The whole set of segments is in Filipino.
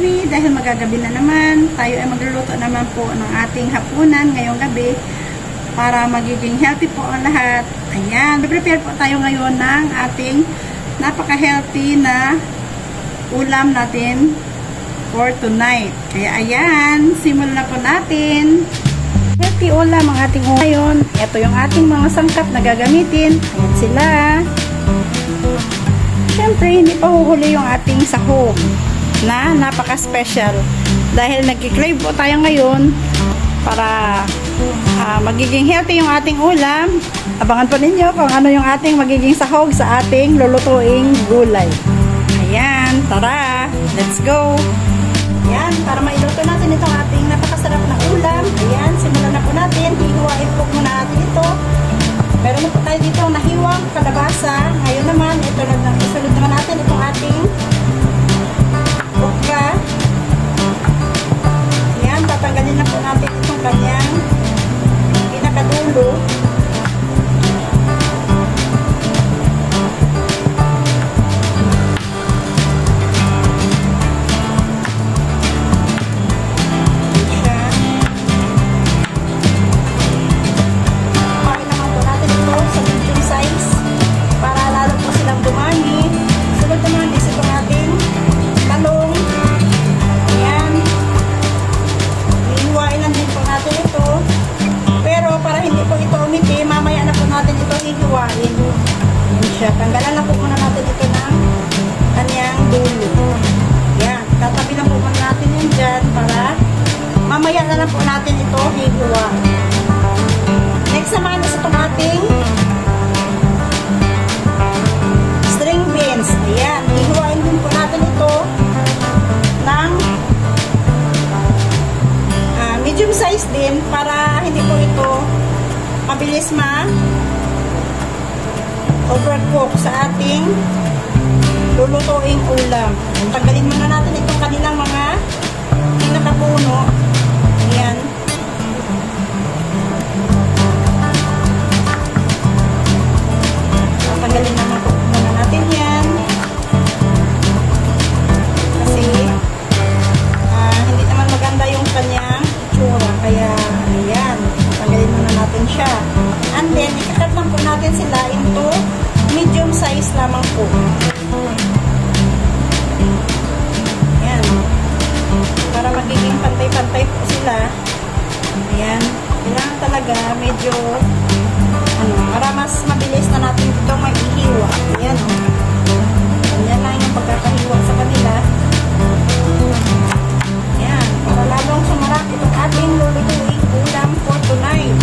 Anyway, dahil magagabi na naman, tayo ay magluluto naman po ng ating hapunan ngayong gabi para magiging healthy po ang lahat. Ayan, prepare po tayo ngayon ng ating napaka-healthy na ulam natin for tonight. Kaya ayan, simulan na po natin. Healthy ulam ang ating ngayon. Ito yung ating mga sangkap na gagamitin. Ayan sila. Siyempre, hindi pa huhuli yung ating sahog na napaka-special. Dahil nagki-crave po tayo ngayon para magiging healthy yung ating ulam. Abangan po ninyo kung ano yung ating magiging sahog sa ating lulutuing gulay. Ayan, tara! Let's go! Ayan, para mailuto natin itong ating napakasarap na ulam. Ayan, simulan na po natin. Hihiwain po muna natin ito. Meron na po tayo dito nahiwang kalabasa. Ngayon naman, isunod naman natin itong ating okra. Ayan, tatanggalin na po natin itong kanyang pinakadulo. Tanggalan na po muna natin ito ng kanyang dulo. Yan. Tatabi lang po muna natin yun dyan para mamaya na lang po natin ito hihiwa. Next naman is itong ating string beans. Ayan. Hihiwain din po natin ito ng medium size din para hindi po ito mabilis overcook sa ating lulutuing ulam. Tanggalin muna natin itong kanilang mga pinakapuno. Ayan. Tanggalin naman po muna natin yan. Kasi hindi naman maganda yung kanyang itsura. Kaya ayan. Tanggalin muna natin siya. And then, ikakat lang po natin sila into medium size lamang po. Ayan. Para magiging pantay-pantay po sila. Ayan. Kailangan talaga medyo para mas mabilis na natin ito maihiwa. Ayan. Ayan lang yung pagkakahiwa sa kanila. Ayan. Para lalong sumarap itong ating lulutuing ulam for tonight.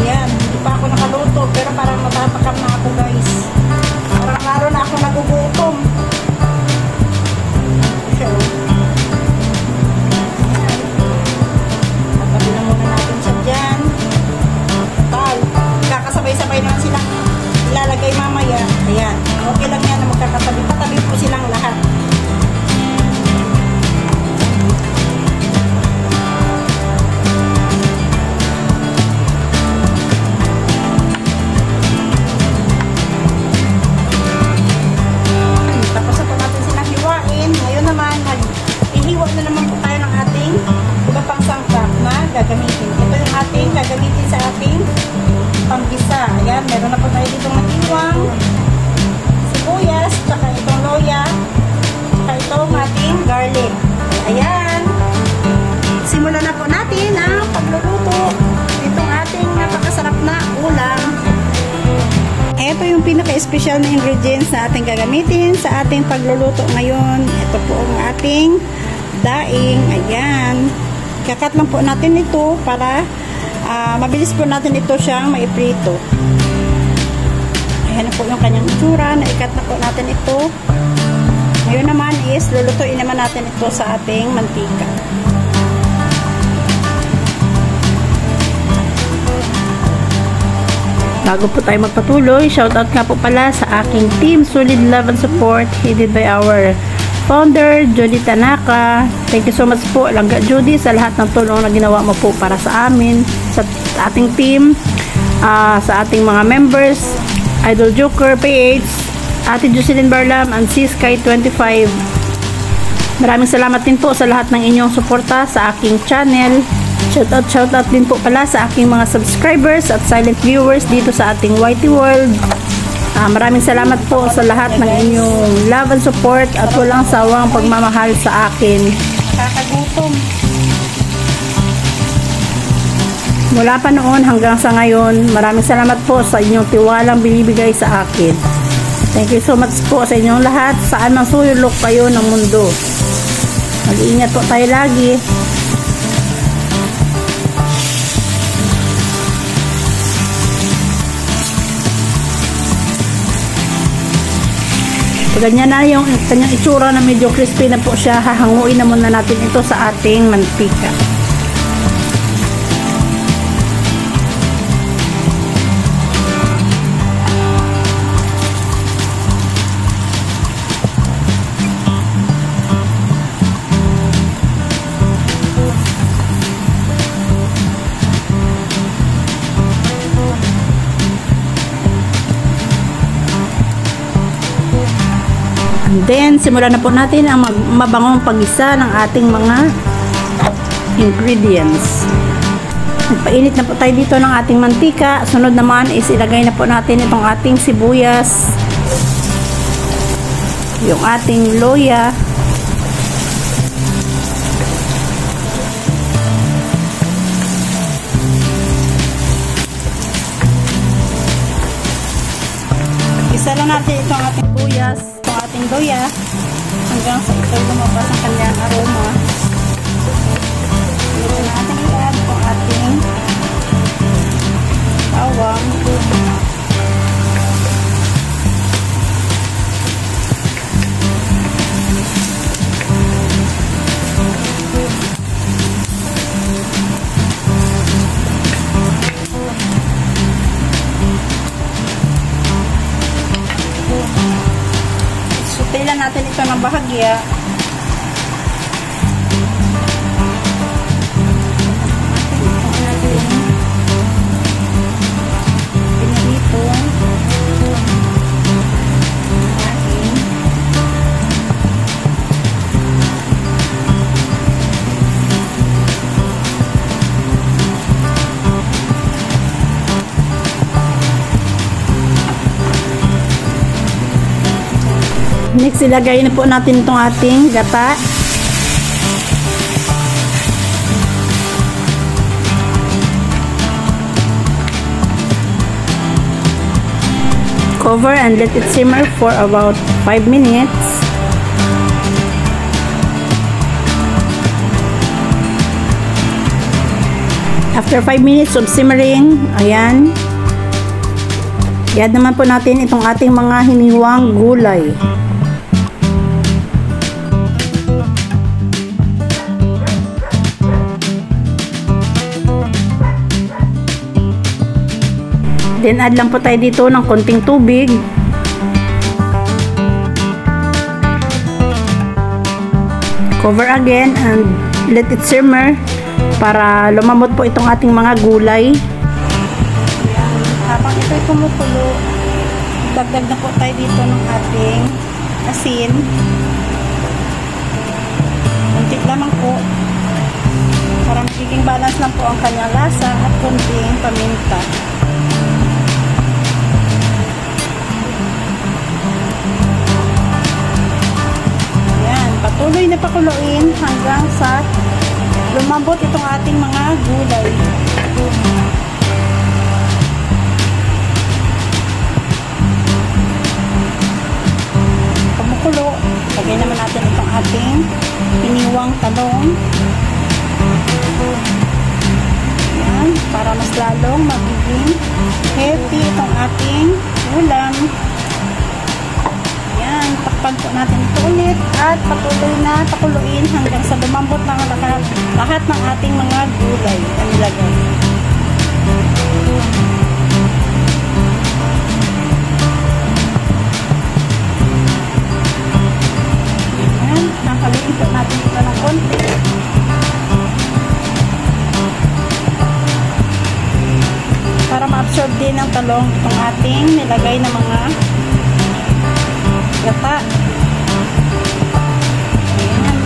Ayan, hindi pa ako nakaluto pero parang matatakam na ako guys. Parang laro na ako nagugutom. Ayan. Tatabi na muna natin siya dyan. Kakasabay-sabay naman silang ilalagay mamaya. Ayan, okay lang yan na magkakatabi. Patabi po silang lahat. Gagamitin. Ito yung ating gagamitin sa ating pampisa. Ayan, meron na po tayo ditong nahiwang sibuyas, tsaka itong loya, tsaka itong ating garlic. Ayan. Simulan na po natin ang pagluluto itong ating napakasarap na ulam. Ito yung pinaka-espesyal na ingredients na ating gagamitin sa ating pagluluto ngayon. Ito po ang ating daing. Ayan. Kakat lang po natin ito para mabilis po natin ito siyang maiprito. Ayan na po yung kanyang itsura. Naikat na po natin ito. Ngayon naman is lulutuin naman natin ito sa ating mantika. Bago po tayo magpatuloy, shoutout nga po pala sa aking team Solid Love and Support headed by our founder, Judy Tanaka. Thank you so much po, Langga Judy, sa lahat ng tulong na ginawa mo po para sa amin, sa ating team, sa ating mga members, Idol Joker PH, Ate Jocelyn Barlam, and Sis Sky 25. Maraming salamat din po sa lahat ng inyong suporta sa aking channel. Shoutout din po pala sa aking mga subscribers at silent viewers dito sa ating Whitey World. Maraming salamat po sa lahat ng inyong love and support at walang sawang pagmamahal sa akin. Kakagutom. Mula pa noon hanggang sa ngayon, maraming salamat po sa inyong tiwalang binibigay sa akin. Thank you so much po sa inyong lahat, saan man sulok kayo ng mundo. Mag-iingat po tayo lagi. Pag ganyan na yung kanyang itsura na medyo crispy na po siya, hahanguin na muna natin ito sa ating mantika. And then, simulan na po natin ang mabangong pag-isa ng ating mga ingredients. Nagpainit na po tayo dito ng ating mantika. Sunod naman is ilagay na po natin itong ating sibuyas, yung ating loya, isa lang natin itong ating sibuyas, ating loya hanggang sa ito lumabas ang kanyang aroma. Ito na ating i-add ang ating bawang, Tailan natin ito ng bahagya. Next, ilagay na po natin itong ating gata. Cover and let it simmer for about 5 minutes. After 5 minutes of simmering, ayan, i-add naman po natin itong ating mga hiniwang gulay. Then add lang po tayo dito ng konting tubig. Cover again and let it simmer para lumamot po itong ating mga gulay. Habang ito'y kumukulo, dagdag na po tayo dito ng ating asin. Kunti lamang po para magiging balance lang po ang kanyang lasa at kunting paminta. Patuloy na pakuluin hanggang sa lumambot itong ating mga gulay. Kumukulo, lagay naman natin itong ating hiniwang talong. Yan, para mas lalong magiging healthy itong ating ulam. Takpan po natin ito ulit at patuloy na pakuluin hanggang sa lumambot ng lahat ng ating mga gulay na nilagay. Ayan, nakaluin po natin ito ng konti. Para ma-absorb din ng talong itong ating nilagay na mga gata. Ayan.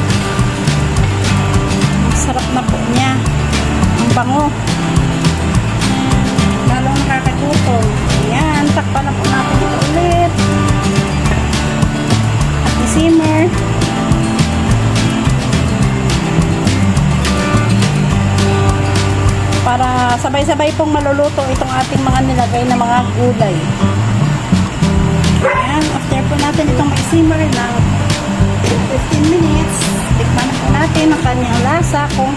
bango. Lalong nakakagutom. Ayan, takpan na po natin ito ulit. At i-simmer. Para sabay-sabay pong maluluto itong ating mga nilagay na mga gulay. Ayan, after po natin itong ma-simmer ng 15 minutes, tikman na po natin ang kanyang lasa kung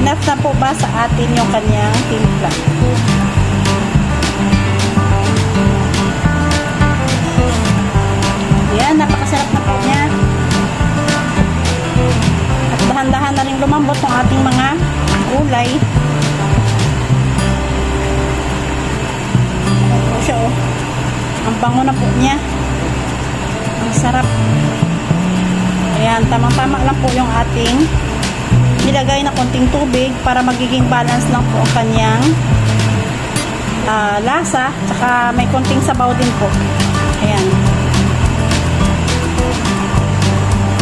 enough na po ba sa atin yung kanyang timpla. Ayan, napakasarap na po niya. At dahan-dahan na rin lumambot ang ating mga gulay. Siya, oh. Ang bango na po niya. Ang sarap. Ayan, tamang-tama lang po yung ating nilagay na konting tubig para magiging balance lang po ang kanyang lasa, tsaka may konting sabaw din po. Ayan.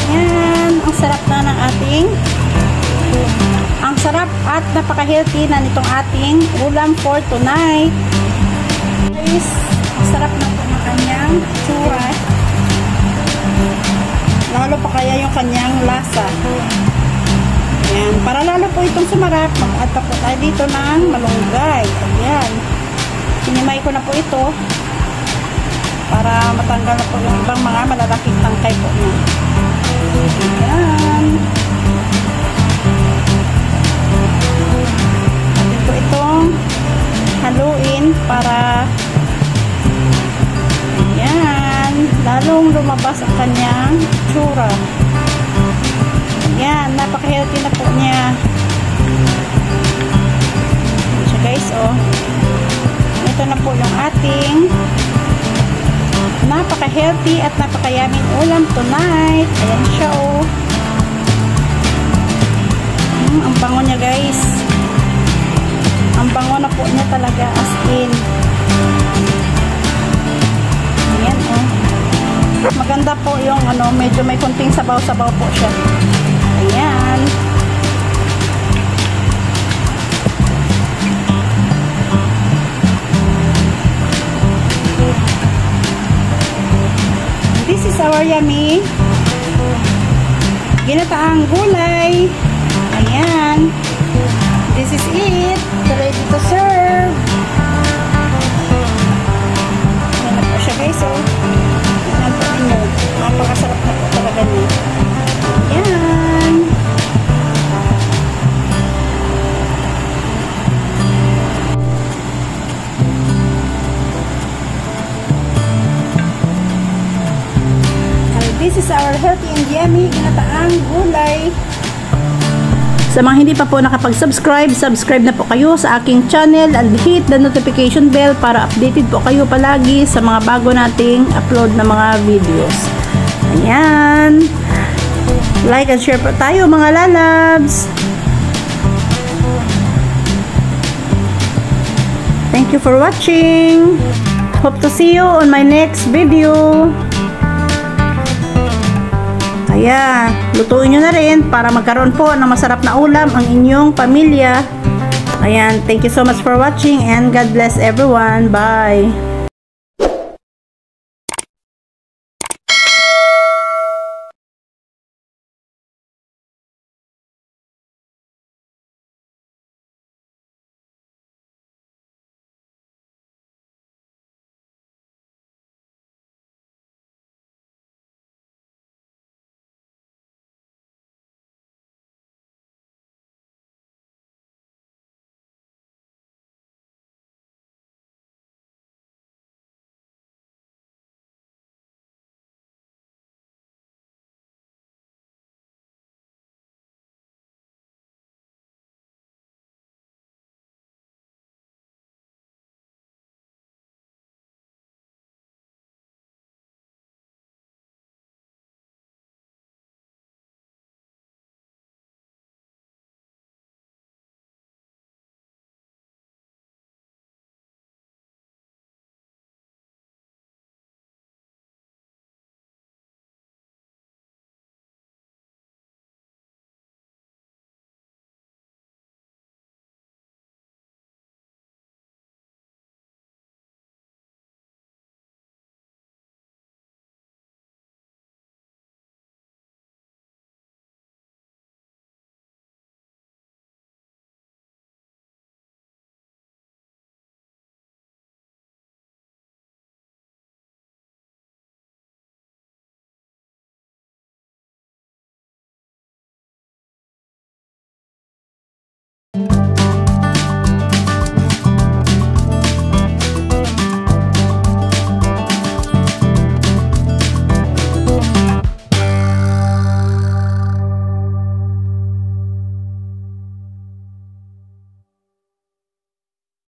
Ayan, ang sarap na ng ating ang sarap at napaka-healthy na nitong ating ulam for tonight. Guys, ang sarap na po ng kanyang tsura. Lalo pa kaya yung kanyang lasa. Ayan, para lalo po itong sumarap, mag-add pa po tayo dito ng malunggay. Ayan, sinimay ko na po ito para matanggal na po yung ibang mga malalaking tangkay po niya. Ayan, atin po itong haluin para lalong lumabas ang kanyang tsura. Ayan, napaka-healthy na po niya. Ayan siya guys, oh. Ito na po yung ating napaka-healthy at napaka-yummy ulam tonight. Ayan siya, oh. Ang bango niya guys. Ang bango na po niya talaga, as in. Ayan, oh. Maganda po yung medyo may konting sabaw-sabaw po siya. Ayan. This is our yummy ginataang gulay. Ayan. This is it. Ready to serve. Ayan na po siya guys, oh. Napakasarap na po talaga niya. Ayan. And this is our healthy and yummy ginataang gulay. Sa mga hindi pa po nakapag-subscribe, subscribe na po kayo sa aking channel and hit the notification bell para updated po kayo palagi sa mga bago nating upload na mga videos. Ayan. Like and share po tayo mga lalabs. Thank you for watching. Hope to see you on my next video. Ayan, lutuin nyo na rin para magkaroon po ng masarap na ulam ang inyong pamilya. Ayan, thank you so much for watching and God bless everyone. Bye!